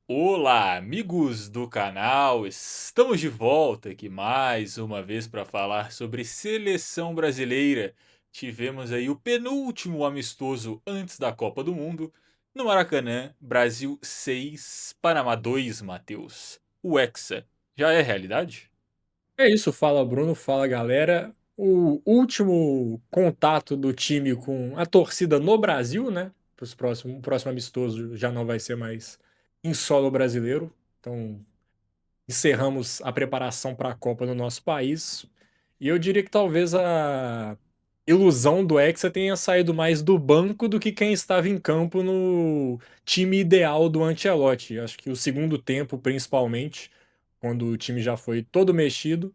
Olá, amigos do canal! Estamos de volta aqui mais uma vez para falar sobre seleção brasileira. Tivemos aí o penúltimo amistoso antes da Copa do Mundo no Maracanã, Brasil 6, Panamá 2, Matheus. O Hexa já é realidade? É isso, fala Bruno, fala galera. O último contato do time com a torcida no Brasil, né? O próximo amistoso já não vai ser mais em solo brasileiro. Então, encerramos a preparação para a Copa no nosso país. E eu diria que talvez a ilusão do Hexa tenha saído mais do banco do que quem estava em campo no time ideal do Ancelotti. Acho que o segundo tempo, principalmente, quando o time já foi todo mexido,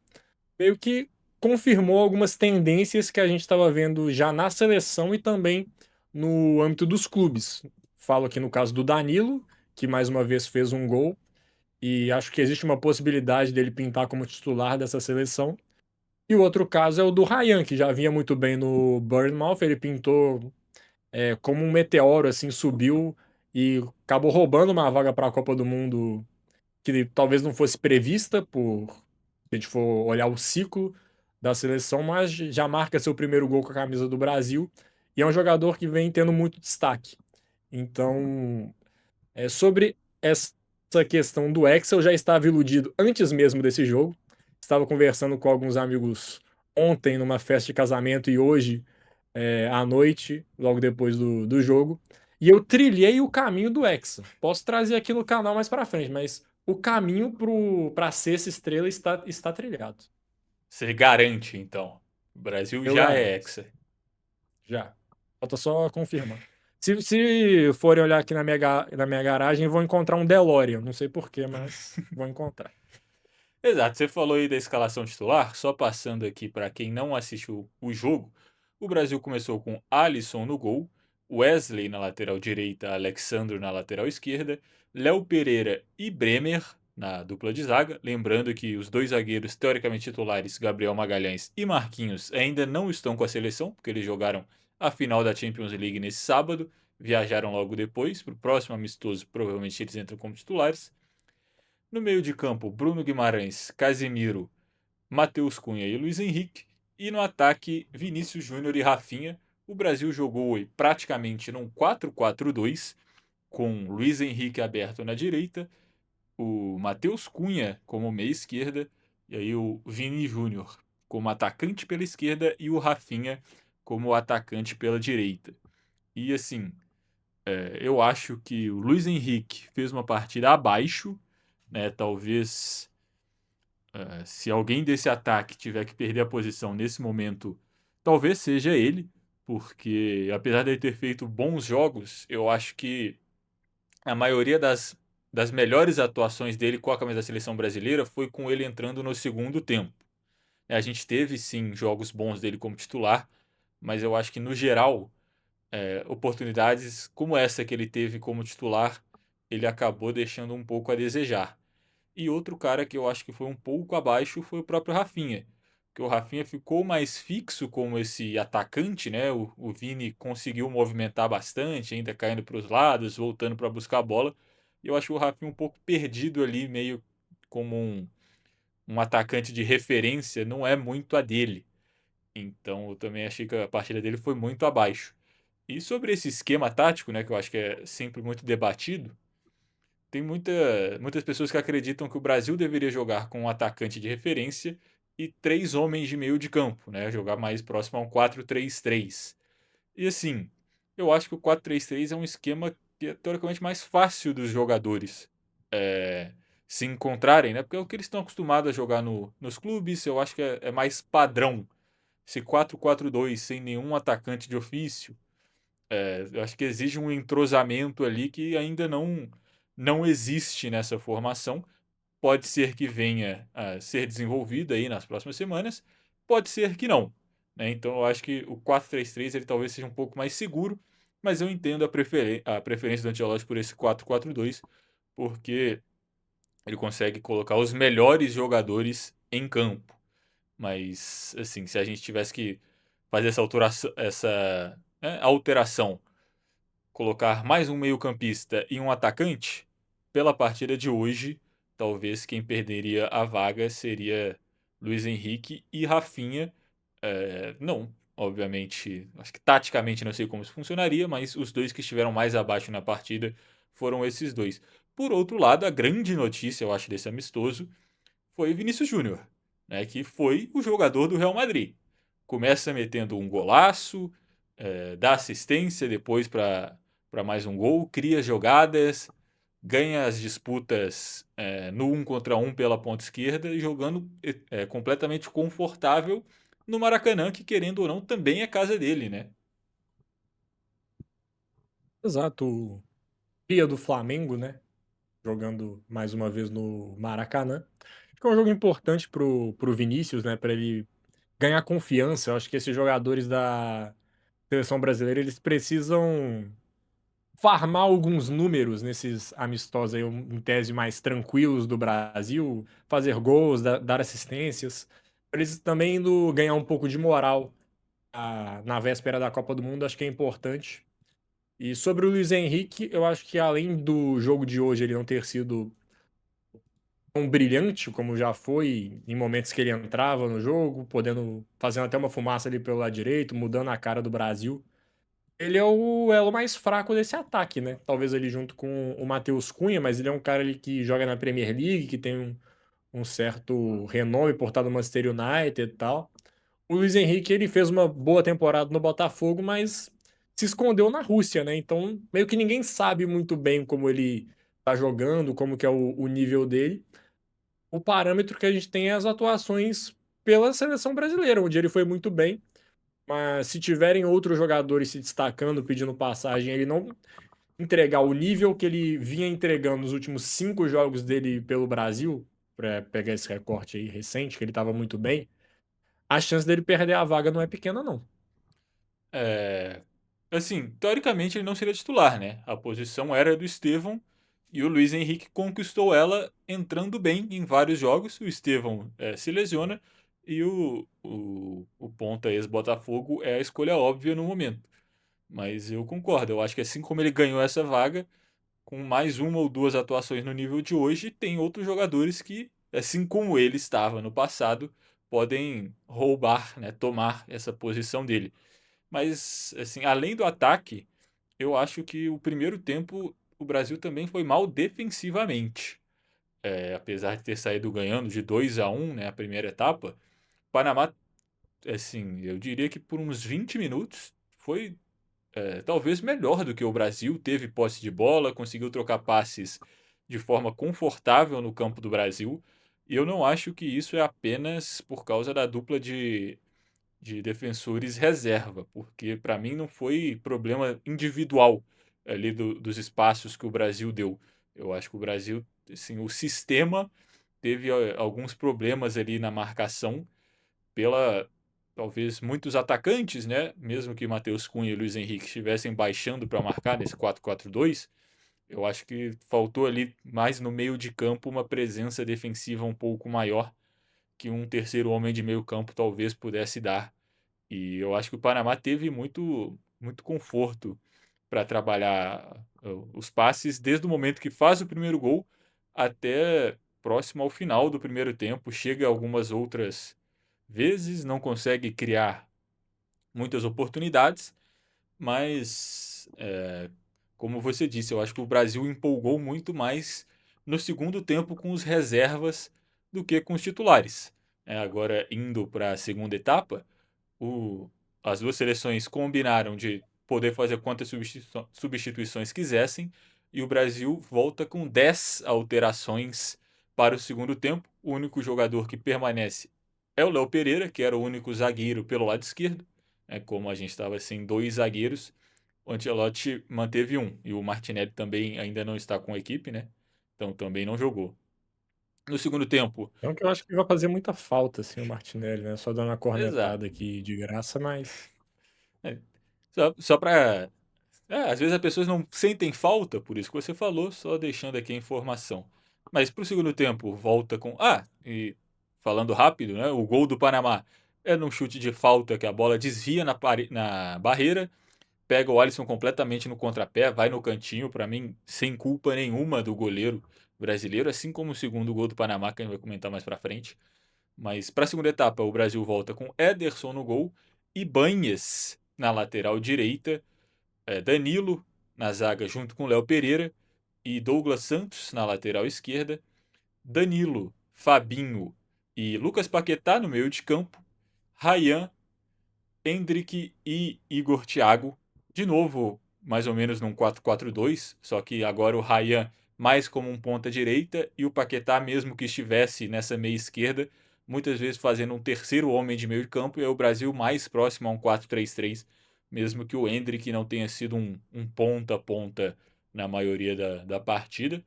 meio que confirmou algumas tendências que a gente estava vendo já na seleção e também no âmbito dos clubes. Falo aqui no caso do Danilo, que mais uma vez fez um gol, e acho que existe uma possibilidade dele pintar como titular dessa seleção. E o outro caso é o do Ryan, que já vinha muito bem no Bournemouth, ele pintou como um meteoro, assim, subiu e acabou roubando uma vaga para a Copa do Mundo que talvez não fosse prevista por se a gente for olhar o ciclo da seleção, mas já marca seu primeiro gol com a camisa do Brasil e é um jogador que vem tendo muito destaque. Então, sobre essa questão do Hexa, eu já estava iludido antes mesmo desse jogo. Estava conversando com alguns amigos ontem numa festa de casamento e hoje à noite, logo depois do jogo. E eu trilhei o caminho do Hexa. Posso trazer aqui no canal mais pra frente, mas o caminho pra ser essa estrela está trilhado. Você garante, então. O Brasil Eu já é garanto. Hexa. Já. Falta só confirmar. Se forem olhar aqui na minha garagem, vão encontrar um DeLorean. Não sei porquê, mas vão encontrar. Exato, você falou aí da escalação titular, só passando aqui para quem não assistiu o jogo, o Brasil começou com Alisson no gol, Wesley na lateral direita, Alexandro na lateral esquerda, Léo Pereira e Bremer na dupla de zaga, lembrando que os dois zagueiros teoricamente titulares, Gabriel Magalhães e Marquinhos, ainda não estão com a seleção, porque eles jogaram a final da Champions League nesse sábado, viajaram logo depois, para o próximo amistoso, provavelmente eles entram como titulares. No meio de campo, Bruno Guimarães, Casemiro, Matheus Cunha e Luiz Henrique. E no ataque, Vinícius Júnior e Rafinha. O Brasil jogou praticamente num 4-4-2, com Luiz Henrique aberto na direita, o Matheus Cunha como meia esquerda, e aí o Vini Júnior como atacante pela esquerda e o Rafinha como atacante pela direita. E assim, eu acho que o Luiz Henrique fez uma partida abaixo, né? Talvez se alguém desse ataque tiver que perder a posição nesse momento, talvez seja ele, porque apesar de ele ter feito bons jogos, eu acho que a maioria das melhores atuações dele com a camisa da seleção brasileira foi com ele entrando no segundo tempo. A gente teve sim jogos bons dele como titular, mas eu acho que no geral, oportunidades como essa que ele teve como titular, ele acabou deixando um pouco a desejar. E outro cara que eu acho que foi um pouco abaixo foi o próprio Rafinha. Que o Rafinha ficou mais fixo como esse atacante, né? O Vini conseguiu movimentar bastante, ainda caindo para os lados, voltando para buscar a bola. E eu acho o Rafinha um pouco perdido ali, meio como um atacante de referência, não é muito a dele. Então eu também achei que a partida dele foi muito abaixo. E sobre esse esquema tático, né, que eu acho que é sempre muito debatido, tem muitas pessoas que acreditam que o Brasil deveria jogar com um atacante de referência e três homens de meio de campo, né? Jogar mais próximo a um 4-3-3. E assim, eu acho que o 4-3-3 é um esquema que é teoricamente mais fácil dos jogadores se encontrarem, né? Porque é o que eles estão acostumados a jogar nos clubes, eu acho que é mais padrão. Esse 4-4-2 sem nenhum atacante de ofício, eu acho que exige um entrosamento ali que ainda não existe nessa formação. Pode ser que venha a ser desenvolvido aí nas próximas semanas, pode ser que não. Né? Então eu acho que o 4-3-3 ele talvez seja um pouco mais seguro, mas eu entendo a preferência do Ancelotti por esse 4-4-2, porque ele consegue colocar os melhores jogadores em campo. Mas, assim, se a gente tivesse que fazer essa alteração, colocar mais um meio-campista e um atacante, pela partida de hoje, talvez quem perderia a vaga seria Luiz Henrique e Rafinha. Não, obviamente, acho que taticamente não sei como isso funcionaria, mas os dois que estiveram mais abaixo na partida foram esses dois. Por outro lado, a grande notícia, eu acho, desse amistoso foi Vinícius Júnior, né, que foi o jogador do Real Madrid. Começa metendo um golaço, dá assistência depois para mais um gol, cria jogadas, ganha as disputas no um contra um pela ponta esquerda e jogando completamente confortável no Maracanã, que querendo ou não também é casa dele, né? Exato, o cria do Flamengo, né, jogando mais uma vez no Maracanã. Acho que é um jogo importante pro Vinícius, né, para ele ganhar confiança. Eu acho que esses jogadores da seleção brasileira, eles precisam farmar alguns números nesses amistosos aí, em tese mais tranquilos do Brasil, fazer gols, dar assistências, pra eles também indo ganhar um pouco de moral na véspera da Copa do Mundo, acho que é importante. E sobre o Luiz Henrique, eu acho que além do jogo de hoje ele não ter sido tão brilhante como já foi em momentos que ele entrava no jogo, podendo fazendo até uma fumaça ali pelo lado direito, mudando a cara do Brasil. Ele é o elo mais fraco desse ataque, né? Talvez ele junto com o Matheus Cunha, mas ele é um cara ali que joga na Premier League, que tem um certo renome por estar no Manchester United e tal. O Luiz Henrique, ele fez uma boa temporada no Botafogo, mas se escondeu na Rússia, né? Então, meio que ninguém sabe muito bem como ele tá jogando, como que é o nível dele. O parâmetro que a gente tem é as atuações pela seleção brasileira, onde ele foi muito bem. Mas se tiverem outros jogadores se destacando, pedindo passagem, ele não entregar o nível que ele vinha entregando nos últimos 5 jogos dele pelo Brasil, para pegar esse recorte aí recente, que ele estava muito bem, a chance dele perder a vaga não é pequena, não. É, assim, teoricamente ele não seria titular, né? A posição era do Estevão e o Luiz Henrique conquistou ela entrando bem em vários jogos. O Estevão se lesiona e o ponta ex-Botafogo é a escolha óbvia no momento. Mas eu concordo, eu acho que assim como ele ganhou essa vaga, com mais uma ou duas atuações no nível de hoje, tem outros jogadores que, assim como ele estava no passado, podem roubar, né, tomar essa posição dele. Mas, assim, além do ataque, eu acho que o primeiro tempo o Brasil também foi mal defensivamente. Apesar de ter saído ganhando de 2-1, né, a primeira etapa, o Panamá, assim, eu diria que por uns 20 minutos foi talvez melhor do que o Brasil, teve posse de bola, conseguiu trocar passes de forma confortável no campo do Brasil. E eu não acho que isso é apenas por causa da dupla de defensores reserva, porque para mim não foi problema individual ali dos espaços que o Brasil deu. Eu acho que o Brasil, assim, o sistema teve alguns problemas ali na marcação pela talvez muitos atacantes, né? Mesmo que Matheus Cunha e Luiz Henrique estivessem baixando para marcar nesse 4-4-2, eu acho que faltou ali mais no meio de campo uma presença defensiva um pouco maior que um terceiro homem de meio campo talvez pudesse dar. E eu acho que o Panamá teve muito conforto para trabalhar os passes desde o momento que faz o primeiro gol até próximo ao final do primeiro tempo. Chega algumas outras vezes, não consegue criar muitas oportunidades, mas como você disse, eu acho que o Brasil empolgou muito mais no segundo tempo com os reservas do que com os titulares. Agora, indo para a segunda etapa, o, as duas seleções combinaram de poder fazer quantas substituições quisessem e o Brasil volta com 10 alterações para o segundo tempo. O único jogador que permanece é o Léo Pereira, que era o único zagueiro pelo lado esquerdo. Como a gente estava sem dois zagueiros, o Ancelotti manteve um e o Martinelli também ainda não está com a equipe, né? Então também não jogou. No segundo tempo, Então que eu acho que vai fazer muita falta, assim, o Martinelli, né? Só dando uma exato. cornetada aqui de graça, mas É, só para às vezes as pessoas não sentem falta, por isso que você falou, só deixando aqui a informação. Mas para o segundo tempo, volta com. E falando rápido, né? O gol do Panamá é num chute de falta que a bola desvia na barreira, pega o Alisson completamente no contrapé, vai no cantinho, para mim, sem culpa nenhuma do goleiro brasileiro, assim como o segundo gol do Panamá, que a gente vai comentar mais para frente. Mas para a segunda etapa, o Brasil volta com Ederson no gol, Ibanhes na lateral direita, Danilo na zaga junto com Léo Pereira e Douglas Santos na lateral esquerda, Danilo, Fabinho e Lucas Paquetá no meio de campo, Ryan, Endrick e Igor Thiago, de novo, mais ou menos num 4-4-2, só que agora o Ryan mais como um ponta direita e o Paquetá, mesmo que estivesse nessa meia esquerda, muitas vezes fazendo um terceiro homem de meio de campo, e é o Brasil mais próximo a um 4-3-3, mesmo que o Endrick não tenha sido um ponta a ponta na maioria da partida.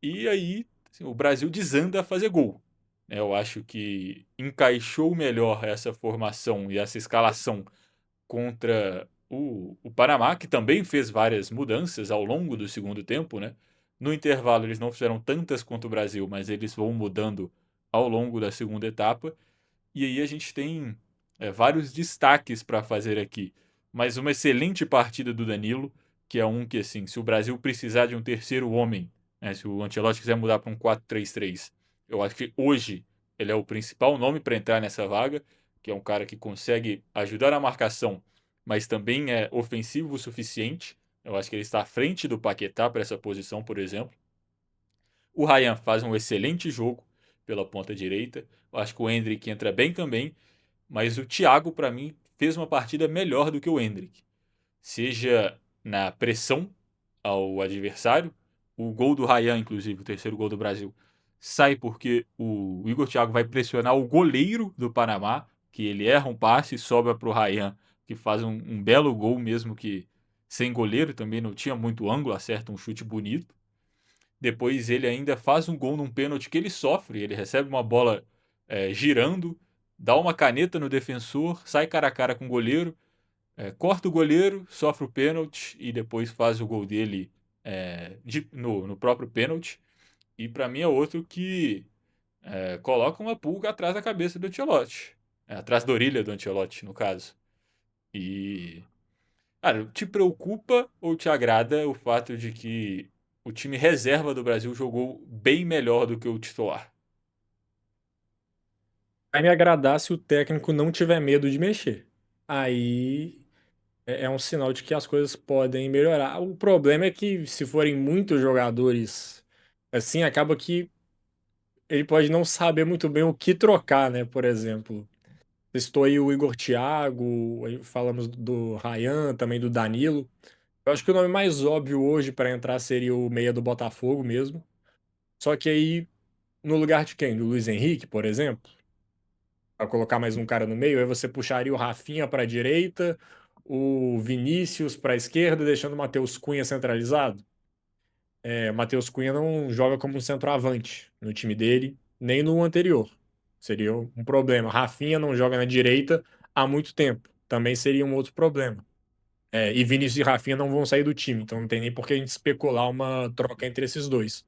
E aí assim, o Brasil desanda a fazer gol. Eu acho que encaixou melhor essa formação e essa escalação contra o Panamá, que também fez várias mudanças ao longo do segundo tempo, né? No intervalo eles não fizeram tantas quanto o Brasil, mas eles vão mudando ao longo da segunda etapa. E aí a gente tem vários destaques para fazer aqui. Mas uma excelente partida do Danilo, que é um que, assim, se o Brasil precisar de um terceiro homem, né, se o Ancelotti quiser mudar para um 4-3-3, eu acho que hoje ele é o principal nome para entrar nessa vaga, que é um cara que consegue ajudar na marcação, mas também é ofensivo o suficiente. Eu acho que ele está à frente do Paquetá para essa posição, por exemplo. O Ryan faz um excelente jogo pela ponta direita. Eu acho que o Endrick entra bem também, mas o Thiago, para mim, fez uma partida melhor do que o Endrick. Seja na pressão ao adversário, o gol do Ryan, inclusive, o terceiro gol do Brasil, sai porque o Igor Thiago vai pressionar o goleiro do Panamá, que ele erra um passe e sobra para o Ryan, que faz um belo gol, mesmo que sem goleiro, também não tinha muito ângulo, acerta um chute bonito. Depois ele ainda faz um gol num pênalti que ele sofre. Ele recebe uma bola girando, dá uma caneta no defensor, sai cara a cara com o goleiro, corta o goleiro, sofre o pênalti e depois faz o gol dele no próprio pênalti. E para mim é outro que coloca uma pulga atrás da cabeça do Ancelotti. Atrás da orelha do Ancelotti, no caso. E cara, te preocupa ou te agrada o fato de que o time reserva do Brasil jogou bem melhor do que o titular? Vai me agradar se o técnico não tiver medo de mexer. Aí é um sinal de que as coisas podem melhorar. O problema é que se forem muitos jogadores assim, acaba que ele pode não saber muito bem o que trocar, né? Por exemplo, estou aí o Igor Thiago, aí falamos do Ryan, também do Danilo. Eu acho que o nome mais óbvio hoje para entrar seria o meia do Botafogo mesmo. Só que aí, no lugar de quem? Do Luiz Henrique, por exemplo? Para colocar mais um cara no meio, aí você puxaria o Rafinha para a direita, o Vinícius para a esquerda, deixando o Matheus Cunha centralizado. O Matheus Cunha não joga como um centroavante no time dele, nem no anterior. Seria um problema. Rafinha não joga na direita há muito tempo. Também seria um outro problema. E Vinícius e Rafinha não vão sair do time, então não tem nem por que a gente especular uma troca entre esses dois.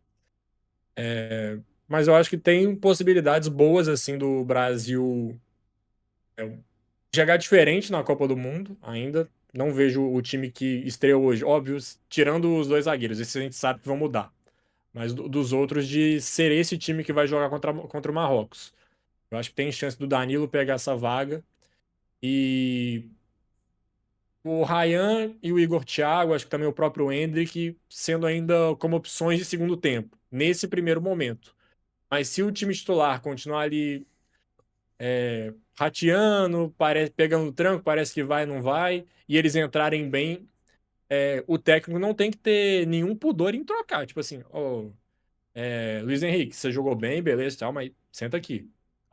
Mas eu acho que tem possibilidades boas assim do Brasil jogar diferente na Copa do Mundo ainda. Não vejo o time que estreou hoje, óbvio, tirando os dois zagueiros, esses a gente sabe que vão mudar. Mas dos outros, de ser esse time que vai jogar contra o Marrocos. Eu acho que tem chance do Danilo pegar essa vaga. E o Ryan e o Igor Thiago, acho que também o próprio Endrick, sendo ainda como opções de segundo tempo, nesse primeiro momento. Mas se o time titular continuar ali rateando, pegando tranco, parece que vai, não vai, e eles entrarem bem, o técnico não tem que ter nenhum pudor em trocar. Tipo assim, Luiz Henrique, você jogou bem, beleza e tal, mas senta aqui.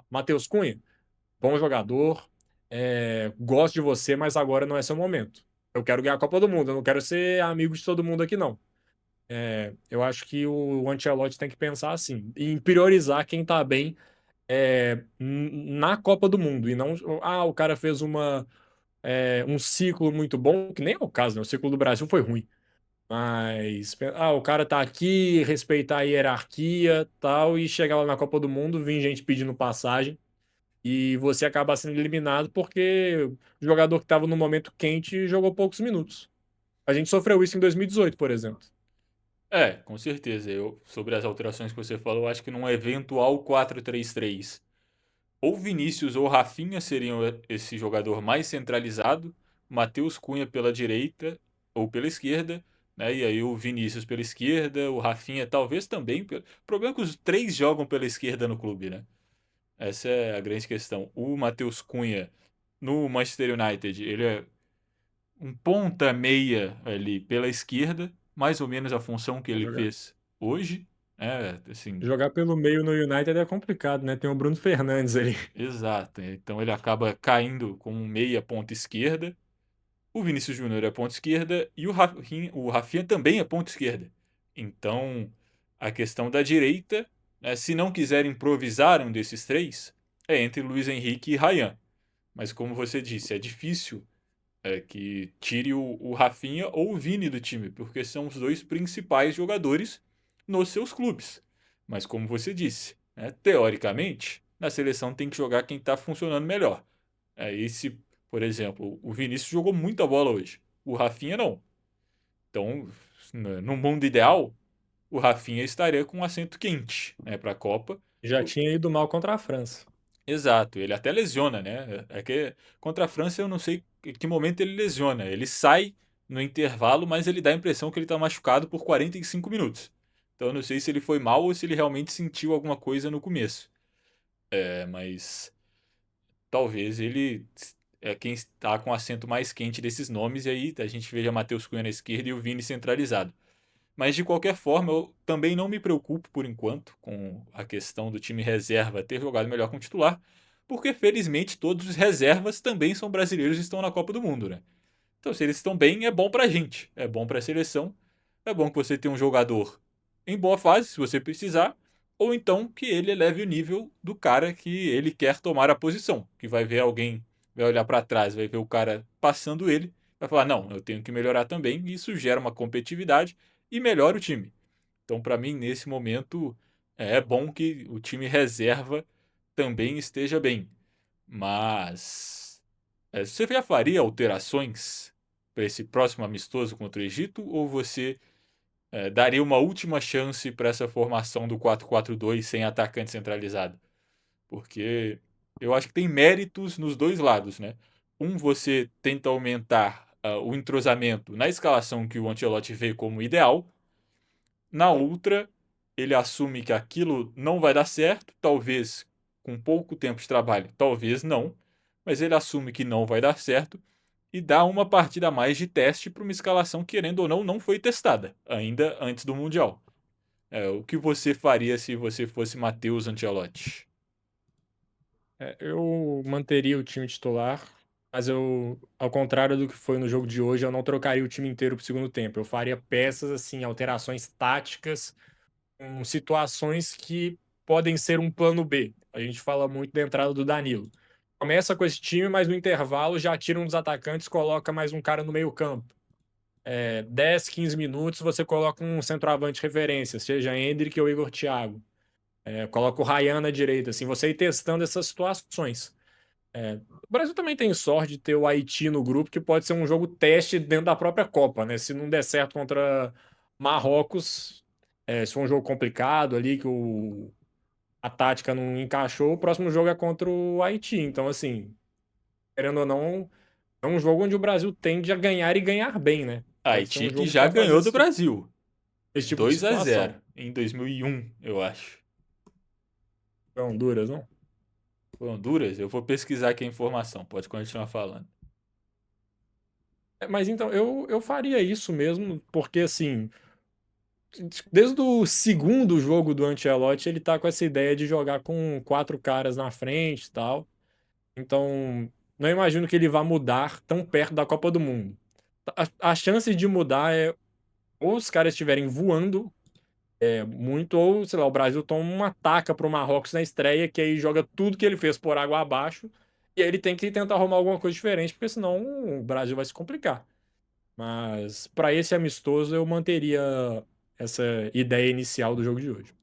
Matheus Cunha, bom jogador, gosto de você, mas agora não é seu momento. Eu quero ganhar a Copa do Mundo, eu não quero ser amigo de todo mundo aqui, não. Eu acho que o Ancelotti tem que pensar assim, em priorizar quem tá bem na Copa do Mundo, e não, o cara fez um ciclo muito bom, que nem é o caso, né? O ciclo do Brasil foi ruim. Mas, o cara tá aqui, respeitar a hierarquia tal, e chegar lá na Copa do Mundo, vir gente pedindo passagem. e você acaba sendo eliminado porque o jogador que estava no momento quente jogou poucos minutos. A gente sofreu isso em 2018, por exemplo. É, com certeza. Sobre as alterações que você falou, eu acho que num eventual 4-3-3, ou Vinícius ou Rafinha seriam esse jogador mais centralizado, Matheus Cunha pela direita ou pela esquerda, né? E aí o Vinícius pela esquerda, o Rafinha talvez também. O problema é que os três jogam pela esquerda no clube, né? Essa é a grande questão. O Matheus Cunha no Manchester United, ele é um ponta meia ali pela esquerda, mais ou menos a função que ele Jogar, fez hoje. É, assim, jogar pelo meio no United é complicado, né? Tem o Bruno Fernandes ali. exato. Então ele acaba caindo com um meia ponta esquerda. O Vinícius Júnior é ponta esquerda e o Rafinha também é ponta esquerda. Então, a questão da direita, né, se não quiser improvisar um desses três, é entre Luiz Henrique e Ryan. Mas como você disse, é difícil que tire o Rafinha ou o Vini do time, porque são os dois principais jogadores nos seus clubes. Mas como você disse, né, teoricamente, na seleção tem que jogar quem está funcionando melhor. Esse, por exemplo, o Vinícius jogou muita bola hoje, o Rafinha não. Então, no mundo ideal, o Rafinha estaria com um assento quente, né, para a Copa. Já tinha ido mal contra a França. Exato, ele até lesiona, né? É que contra a França eu não sei em que momento ele lesiona. Ele sai no intervalo, mas ele dá a impressão que ele está machucado por 45 minutos. Então eu não sei se ele foi mal ou se ele realmente sentiu alguma coisa no começo. Mas talvez ele é quem está com o assento mais quente desses nomes, e aí a gente veja Matheus Cunha na esquerda e o Vini centralizado. Mas de qualquer forma, eu também não me preocupo por enquanto com a questão do time reserva ter jogado melhor com o titular, porque felizmente todos os reservas também são brasileiros e estão na Copa do Mundo, né? Então, se eles estão bem, é bom pra gente, é bom pra seleção, é bom que você tenha um jogador em boa fase, se você precisar, ou então que ele eleve o nível do cara que ele quer tomar a posição, que vai ver alguém, vai olhar pra trás, vai ver o cara passando ele, vai falar: "Não, eu tenho que melhorar também", e isso gera uma competitividade e melhora o time. Então, para mim, nesse momento, é bom que o time reserva também esteja bem. Mas você já faria alterações para esse próximo amistoso contra o Egito? Ou você daria uma última chance para essa formação do 4-4-2 sem atacante centralizado? Porque eu acho que tem méritos nos dois lados, né? Você tenta aumentar o entrosamento na escalação que o Ancelotti vê como ideal. Na outra, ele assume que aquilo não vai dar certo, talvez com pouco tempo de trabalho, talvez não, mas ele assume que não vai dar certo e dá uma partida a mais de teste para uma escalação que, querendo ou não, não foi testada ainda antes do Mundial. O que você faria se você fosse Matheus Ancelotti? Eu manteria o time titular, mas eu, ao contrário do que foi no jogo de hoje, eu não trocaria o time inteiro pro segundo tempo. Eu faria peças, assim, alterações táticas, com situações que podem ser um plano B. A gente fala muito da entrada do Danilo. Começa com esse time, mas no intervalo já tira um dos atacantes, coloca mais um cara no meio-campo. 10, 15 minutos, você coloca um centroavante de referência, seja Endrick ou Igor Thiago. Coloca o Ryan na direita, assim, você ir testando essas situações. O Brasil também tem sorte de ter o Haiti no grupo, que pode ser um jogo teste dentro da própria Copa, né? Se não der certo contra Marrocos, se for um jogo complicado ali, que a tática não encaixou, o próximo jogo é contra o Haiti. Então, assim, querendo ou não, é um jogo onde o Brasil tende a ganhar e ganhar bem, né? Pode ser Haiti um que jogo já para fazer ganhou do esse, Brasil, esse tipo de 2-0 situação. em 2001, eu acho. Foi Honduras, não? Foi Honduras? Eu vou pesquisar aqui a informação, pode continuar falando. Mas então, eu faria isso mesmo, porque assim, desde o segundo jogo do Ancelotti, ele tá com essa ideia de jogar com quatro caras na frente e tal. Então, não imagino que ele vá mudar tão perto da Copa do Mundo. A chance de mudar é ou os caras estiverem voando muito, ou, sei lá, o Brasil toma uma taca pro Marrocos na estreia, que aí joga tudo que ele fez por água abaixo, e aí ele tem que tentar arrumar alguma coisa diferente, porque senão o Brasil vai se complicar. Mas para esse amistoso eu manteria essa ideia inicial do jogo de hoje.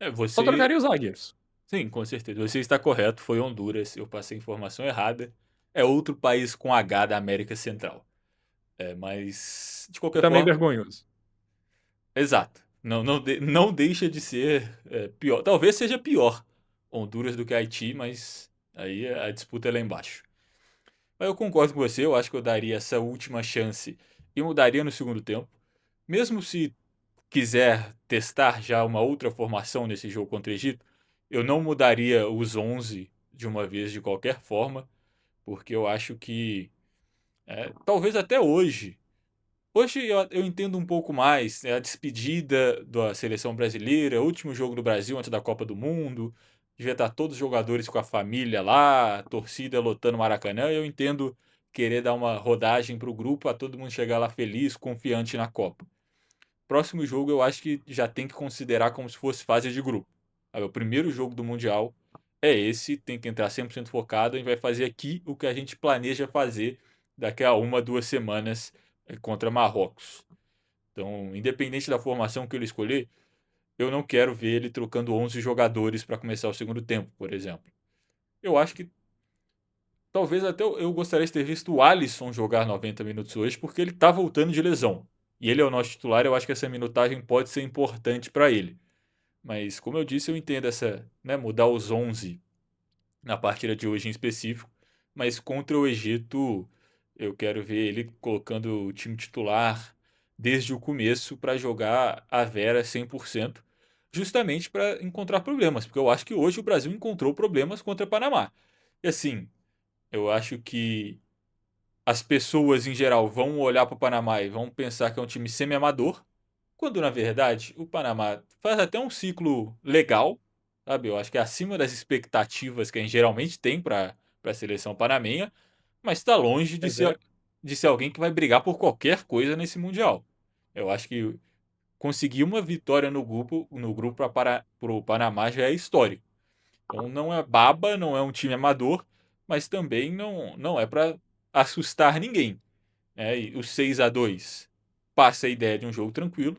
Só Você trocaria os zagueiros. Sim, com certeza. Você está correto, foi Honduras. Eu passei a informação errada. É outro país com H da América Central. Mas, de E qualquer também forma, vergonhoso. exato. Não deixa de ser pior. Talvez seja pior Honduras do que Haiti, mas aí a disputa é lá embaixo. Mas eu concordo com você, eu acho que eu daria essa última chance e mudaria no segundo tempo. Mesmo se quiser testar já uma outra formação nesse jogo contra o Egito, eu não mudaria os 11 de uma vez de qualquer forma, porque eu acho que talvez até hoje. Hoje eu entendo um pouco mais, a despedida da seleção brasileira, o último jogo do Brasil antes da Copa do Mundo, devia estar todos os jogadores com a família lá, a torcida lotando o Maracanã. Eu entendo querer dar uma rodagem para o grupo, a todo mundo chegar lá feliz, confiante na Copa. Próximo jogo eu acho que já tem que considerar como se fosse fase de grupo. Aí, o primeiro jogo do Mundial é esse, tem que entrar 100% focado e vai fazer aqui o que a gente planeja fazer daqui a 1, 2 semanas contra Marrocos. Então, independente da formação que ele escolher, eu não quero ver ele trocando 11 jogadores para começar o segundo tempo, por exemplo. Eu acho que talvez até eu gostaria de ter visto o Alisson jogar 90 minutos hoje, porque ele está voltando de lesão. E ele é o nosso titular, eu acho que essa minutagem pode ser importante para ele. Mas, como eu disse, eu entendo essa, né, mudar os 11 na partida de hoje em específico. Mas contra o Egito, eu quero ver ele colocando o time titular desde o começo para jogar a Vera 100%, justamente para encontrar problemas, porque eu acho que hoje o Brasil encontrou problemas contra o Panamá. E assim, eu acho que as pessoas em geral vão olhar para o Panamá e vão pensar que é um time semi-amador, quando na verdade o Panamá faz até um ciclo legal, sabe? Eu acho que é acima das expectativas que a gente geralmente tem para a seleção panamenha, mas está longe Pois é. de ser alguém que vai brigar por qualquer coisa nesse Mundial. Eu acho que conseguir uma vitória no grupo para o Panamá já é histórico. Então não é baba, não é um time amador, mas também não é para assustar ninguém. E o 6-2 passa a ideia de um jogo tranquilo,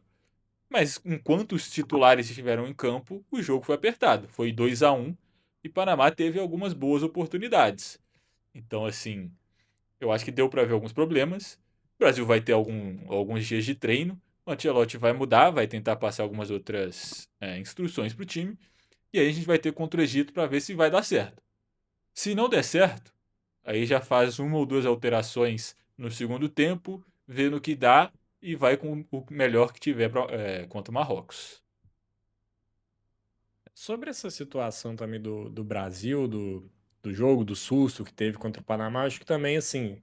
mas enquanto os titulares estiveram em campo, o jogo foi apertado. Foi 2-1 e Panamá teve algumas boas oportunidades. Então, assim, eu acho que deu para ver alguns problemas. O Brasil vai ter alguns dias de treino. O Ancelotti vai mudar, vai tentar passar algumas outras instruções para o time. E aí a gente vai ter contra o Egito para ver se vai dar certo. Se não der certo, aí já faz uma ou duas alterações no segundo tempo, vê no que dá e vai com o melhor que tiver contra o Marrocos. Sobre essa situação também do Brasil, do jogo, do susto que teve contra o Panamá, acho que também, assim,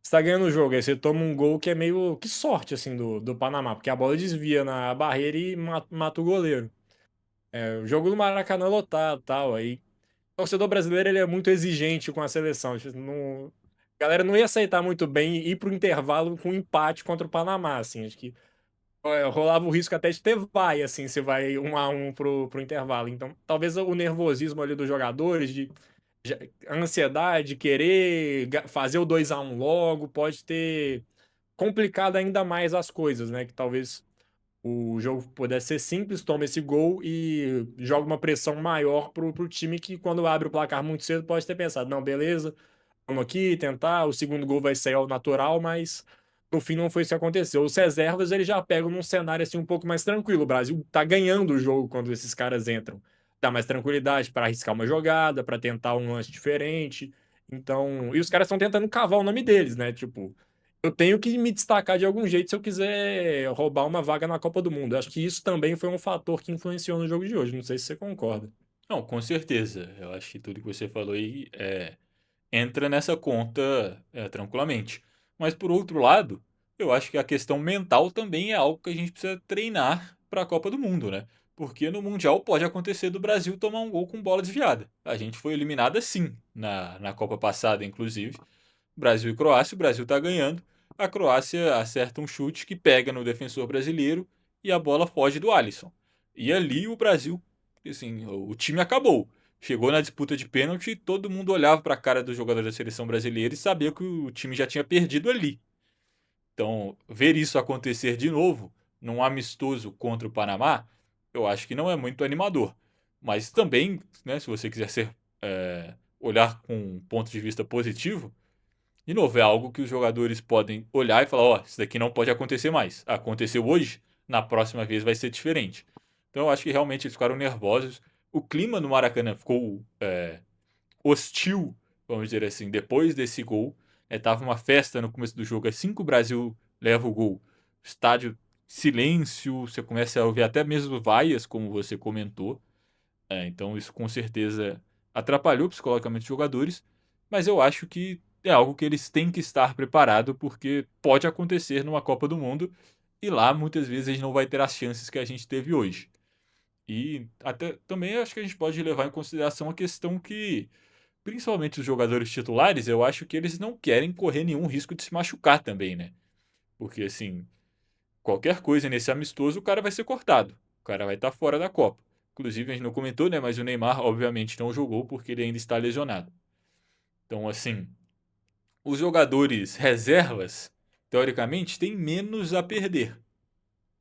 você tá ganhando o jogo, aí você toma um gol que é meio que sorte, assim, do Panamá, porque a bola desvia na barreira e mata o goleiro. O jogo do Maracanã lotado, tal, aí o torcedor brasileiro ele é muito exigente com a seleção. Tipo, não, a galera não ia aceitar muito bem ir pro intervalo com um empate contra o Panamá, assim. Acho que rolava o risco até de ter vai, assim, se vai 1-1 pro intervalo. Então, talvez o nervosismo ali dos jogadores, a ansiedade, de querer fazer o 2-1 logo, pode ter complicado ainda mais as coisas, né? Que talvez o jogo pudesse ser simples, toma esse gol e joga uma pressão maior pro time que, quando abre o placar muito cedo, pode ter pensado: não, beleza, vamos aqui tentar, o segundo gol vai sair ao natural, mas no fim não foi isso que aconteceu. Os reservas ele já pegam num cenário assim um pouco mais tranquilo. O Brasil tá ganhando o jogo quando esses caras entram. Dá mais tranquilidade para arriscar uma jogada, para tentar um lance diferente. Então, e os caras estão tentando cavar o nome deles, né? Tipo, eu tenho que me destacar de algum jeito se eu quiser roubar uma vaga na Copa do Mundo. Eu acho que isso também foi um fator que influenciou no jogo de hoje. Não sei se você concorda. Não, com certeza. Eu acho que tudo que você falou aí entra nessa conta tranquilamente. Mas por outro lado, eu acho que a questão mental também é algo que a gente precisa treinar para a Copa do Mundo, né? Porque no Mundial pode acontecer do Brasil tomar um gol com bola desviada. A gente foi eliminado assim na Copa passada, inclusive. Brasil e Croácia, o Brasil está ganhando. A Croácia acerta um chute que pega no defensor brasileiro e a bola foge do Alisson. E ali o Brasil, assim, o time acabou. Chegou na disputa de pênalti e todo mundo olhava para a cara do jogador da seleção brasileira e sabia que o time já tinha perdido ali. Então, ver isso acontecer de novo num amistoso contra o Panamá, eu acho que não é muito animador. Mas também, né, se você quiser olhar com um ponto de vista positivo, de novo, é algo que os jogadores podem olhar e falar: ó, isso daqui não pode acontecer mais. Aconteceu hoje, na próxima vez vai ser diferente. Então eu acho que realmente eles ficaram nervosos. O clima no Maracanã ficou hostil, vamos dizer assim, depois desse gol. Tava uma festa no começo do jogo, assim que o Brasil leva o gol. Estádio silêncio, você começa a ouvir até mesmo vaias, como você comentou. Então isso com certeza atrapalhou psicologicamente os jogadores, mas eu acho que é algo que eles têm que estar preparados, porque pode acontecer numa Copa do Mundo e lá muitas vezes a gente não vai ter as chances que a gente teve hoje. E até também acho que a gente pode levar em consideração a questão que, principalmente os jogadores titulares, eu acho que eles não querem correr nenhum risco de se machucar também, né? Porque assim, qualquer coisa nesse amistoso, o cara vai ser cortado. O cara vai estar fora da Copa. Inclusive, a gente não comentou, né? Mas o Neymar, obviamente, não jogou porque ele ainda está lesionado. Então, assim, os jogadores reservas, teoricamente, têm menos a perder.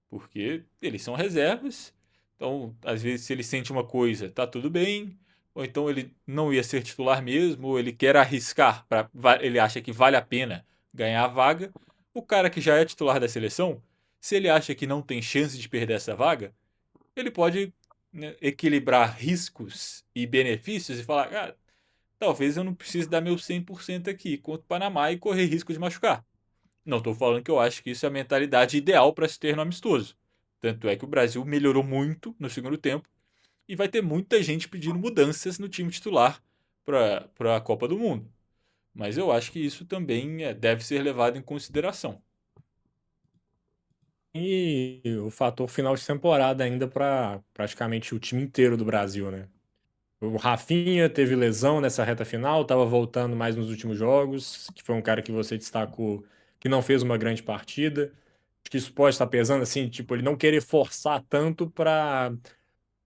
Porque eles são reservas. Então, às vezes, se ele sente uma coisa, tá tudo bem. Ou então ele não ia ser titular mesmo, ou ele quer arriscar, ele acha que vale a pena ganhar a vaga. O cara que já é titular da seleção, se ele acha que não tem chance de perder essa vaga, ele pode, né, equilibrar riscos e benefícios e falar: ah, talvez eu não precise dar meu 100% aqui contra o Panamá e correr risco de machucar. Não estou falando que eu acho que isso é a mentalidade ideal para se ter no amistoso. Tanto é que o Brasil melhorou muito no segundo tempo e vai ter muita gente pedindo mudanças no time titular para a Copa do Mundo. Mas eu acho que isso também deve ser levado em consideração. E o fator final de temporada ainda para praticamente o time inteiro do Brasil, né? O Rafinha teve lesão nessa reta final, estava voltando mais nos últimos jogos, que foi um cara que você destacou que não fez uma grande partida. Acho que isso pode estar pesando, assim, tipo, ele não querer forçar tanto para.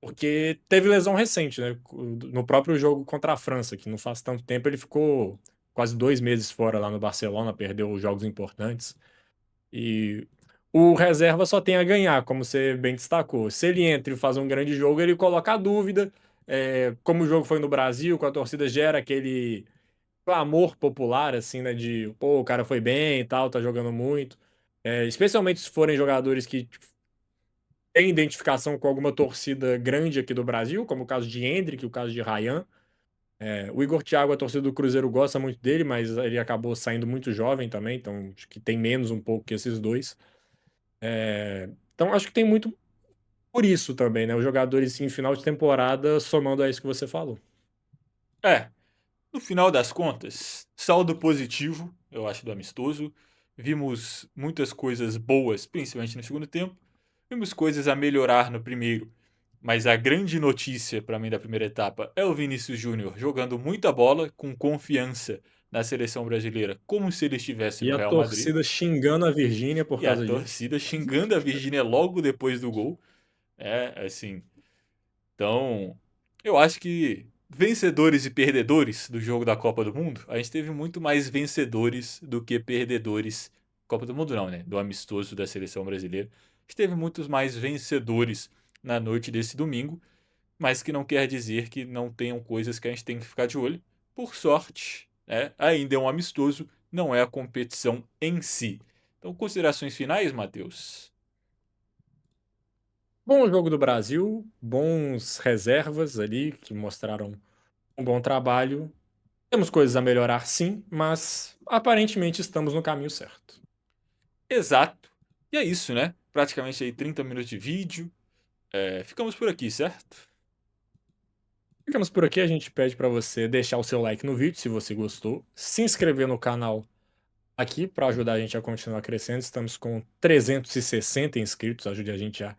Porque teve lesão recente, né? No próprio jogo contra a França, que não faz tanto tempo, ele ficou quase 2 meses fora lá no Barcelona, perdeu os jogos importantes. E o reserva só tem a ganhar, como você bem destacou. Se ele entra e faz um grande jogo, ele coloca a dúvida. Como o jogo foi no Brasil, com a torcida gera aquele clamor popular, assim, né? De, pô, o cara foi bem e tal, tá jogando muito. Especialmente se forem jogadores que têm identificação com alguma torcida grande aqui do Brasil, como o caso de Endrick, o caso de Ryan. O Igor Thiago, a torcida do Cruzeiro gosta muito dele, mas ele acabou saindo muito jovem também, então acho que tem menos um pouco que esses dois. Então acho que tem muito por isso também, né? Os jogadores em final de temporada somando a isso que você falou. É, no final das contas, saldo positivo, eu acho, do amistoso. Vimos muitas coisas boas, principalmente no segundo tempo. Vimos coisas a melhorar no primeiro. Mas a grande notícia para mim da primeira etapa é o Vinícius Júnior jogando muita bola, com confiança na seleção brasileira, como se ele estivesse E no a Real Madrid. torcida xingando a Virgínia por E a causa disso. torcida xingando a Virgínia logo depois do gol. Assim, então, eu acho que vencedores e perdedores do jogo da Copa do Mundo, a gente teve muito mais vencedores do que perdedores. Copa do Mundo não, né? Do amistoso da seleção brasileira. A gente teve muitos mais vencedores na noite desse domingo, mas que não quer dizer que não tenham coisas que a gente tem que ficar de olho. Por sorte, né? Ainda é um amistoso, não é a competição em si. Então, considerações finais, Matheus? Bom jogo do Brasil, bons reservas ali que mostraram um bom trabalho. Temos coisas a melhorar, sim, mas aparentemente estamos no caminho certo. Exato. E é isso, né? Praticamente aí 30 minutos de vídeo. Ficamos por aqui, certo? Ficamos por aqui, a gente pede para você deixar o seu like no vídeo se você gostou, se inscrever no canal aqui para ajudar a gente a continuar crescendo. Estamos com 360 inscritos, ajude a gente a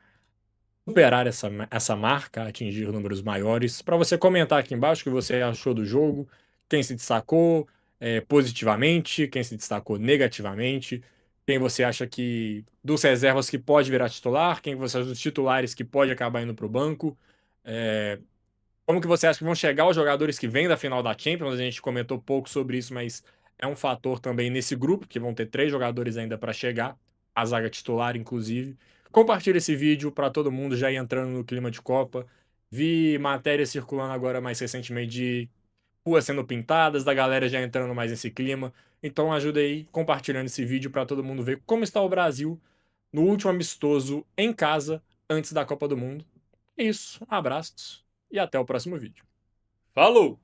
superar essa marca, atingir números maiores. Para você comentar aqui embaixo o que você achou do jogo, quem se destacou positivamente, quem se destacou negativamente, quem você acha que dos reservas que pode virar titular, quem você acha dos titulares que pode acabar indo para o banco. É, Como que você acha que vão chegar os jogadores que vêm da final da Champions? A gente comentou pouco sobre isso, mas é um fator também nesse grupo, que vão ter 3 jogadores ainda para chegar, a zaga titular, inclusive. Compartilhe esse vídeo para todo mundo já ir entrando no clima de Copa. Vi matérias circulando agora mais recentemente de ruas sendo pintadas, da galera já entrando mais nesse clima. Então ajuda aí compartilhando esse vídeo para todo mundo ver como está o Brasil no último amistoso em casa antes da Copa do Mundo. É isso, abraços e até o próximo vídeo. Falou!